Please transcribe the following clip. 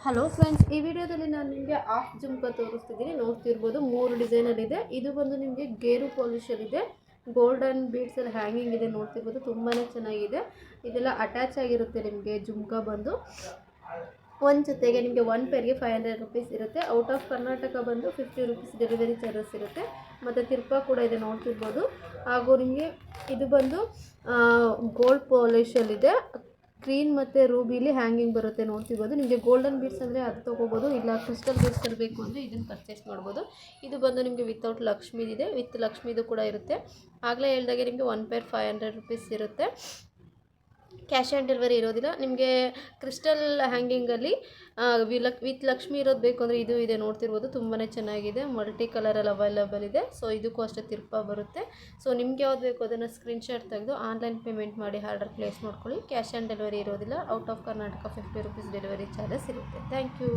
Hello friends, ಈ ವಿಡಿಯೋದಲ್ಲಿ ನಾನು ನಿಮಗೆ ಆಫ್ ಜುಮ್ಕಾ ತೋರಿಸ್ತಿದ್ದೀನಿ. ನೋಡ್ತಿರ್ಬೋದು 3 ಡಿಸೈನಲ್ಲಿದೆ. ಇದು ಬಂದು ನಿಮಗೆ ಗೇರು ಪಾಲಿಶಲ್ಲಿದೆ. ಗೋಲ್ಡನ್ ಬೀಡ್ಸಲ್ಲಿ ಹ್ಯಾಂಗಿಂಗ್ ಇದೆ. ನೋಡ್ತಿರ್ಬೋದು ತುಂಬಾ ಚೆನ್ನಾಗಿದೆ. ಇದೆಲ್ಲ ಅಟ್ಯಾಚ್ ಆಗಿರುತ್ತೆ. ನಿಮಗೆ ಜುಮ್ಕಾ ಬಂದು ಒಂದು ಜೊತೆಗೆ ನಿಮಗೆ 1 ಪೇರ್ಗೆ 500 ರುಪೀಸ್ ಇರುತ್ತೆ. ಔಟ್ ಆಫ್ ಕರ್ನಾಟಕ ಬಂದು 50 ರುಪೀಸ್ ಡೆಲಿವರಿ ಚಾರ್ಜಸ್ ಇರುತ್ತೆ. ಮತ್ತು ತಿರ್ಪಾ ಕೂಡ ಇದೆ ನೋಡ್ತಿರ್ಬೋದು. ಹಾಗೂ ನಿಮಗೆ ಇದು ಬಂದು ಗೋಲ್ಡ್ ಪಾಲಿಶಲ್ಲಿದೆ. ಗ್ರೀನ್ ಮತ್ತು ರೂಬಿಲಿ ಹ್ಯಾಂಗಿಂಗ್ ಬರುತ್ತೆ ನೋಡ್ತಿರ್ಬೋದು. ನಿಮಗೆ ಗೋಲ್ಡನ್ ಬೀಡ್ಸ್ ಅಂದರೆ ಅದು ತೊಗೋಬೋದು, ಇಲ್ಲ ಕ್ರಿಸ್ಟಲ್ ಬೀಡ್ಸ್ ತರಬೇಕು ಅಂದರೆ ಇದನ್ನು ಪರ್ಚೇಸ್ ಮಾಡ್ಬೋದು. ಇದು ಬಂದು ನಿಮಗೆ ವಿತೌಟ್ ಲಕ್ಷ್ಮಿದಿದೆ, ವಿತ್ ಲಕ್ಷ್ಮಿದು ಕೂಡ ಇರುತ್ತೆ. ಆಗಲೇ ಹೇಳ್ದಾಗೆ ನಿಮಗೆ 1 ಪೇರ್ 500 ರುಪೀಸ್ ಇರುತ್ತೆ. ಕ್ಯಾಶ್ ಆನ್ ಡೆಲಿವರಿ ಇರೋದಿಲ್ಲ. ನಿಮಗೆ ಕ್ರಿಸ್ಟಲ್ ಹ್ಯಾಂಗಿಂಗಲ್ಲಿ ವಿತ್ ಲಕ್ಷ್ಮಿ ಇರೋದು ಬೇಕು ಅಂದರೆ ಇದು ಇದೆ ನೋಡ್ತಿರ್ಬೋದು. ತುಂಬಾ ಚೆನ್ನಾಗಿದೆ. ಮಲ್ಟಿ ಕಲರಲ್ಲಿ ಅವೈಲಬಲ್ ಇದೆ. ಸೊ ಇದಕ್ಕೂ ಅಷ್ಟೇ ತಿರ್ಪಾ ಬರುತ್ತೆ. ಸೊ ನಿಮ್ಗೆ ಯಾವ್ದು ಬೇಕು ಅದನ್ನು ಸ್ಕ್ರೀನ್ಶಾಟ್ ತೆಗೆದು ಆನ್ಲೈನ್ ಪೇಮೆಂಟ್ ಮಾಡಿ ಆರ್ಡರ್ ಪ್ಲೇಸ್ ಮಾಡ್ಕೊಳ್ಳಿ. ಕ್ಯಾಶ್ ಆನ್ ಡೆಲಿವರಿ ಇರೋದಿಲ್ಲ. Out of Karnataka 50 rupees delivery charges ಇರುತ್ತೆ. Thank you.